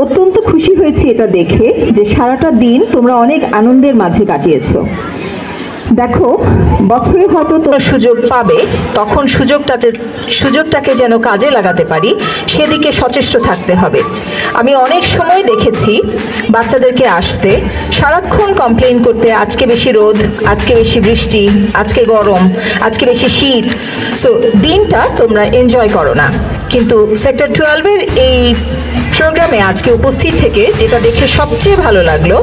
অত্যন্ত খুশি হয়েছি এটা দেখে যে সারাটা দিন তোমরা অনেক আনন্দের মাঝে কাটিয়েছো। দেখো, বছরে হয়তো তো সুযোগ পাবে, তখন সুযোগটাকে যেন কাজে লাগাতে পারি সেদিকে সচেষ্ট থাকতে হবে। আমি অনেক সময় দেখেছি বাচ্চাদেরকে আসতে সারাক্ষণ কমপ্লেইন করতে, আজকে বেশি রোদ, আজকে বেশি বৃষ্টি, আজকে গরম, আজকে বেশি শীত। সো দিনটা তোমরা এনজয় করো না। কিন্তু সেক্টর 12-এর এই প্রোগ্রামে আজকে উপস্থিত থেকে যেটা দেখে সবচেয়ে ভালো লাগলো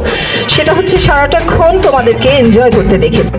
সেটা হচ্ছে সারাটাক্ষণ তোমাদেরকে এনজয় করতে দেখেছি।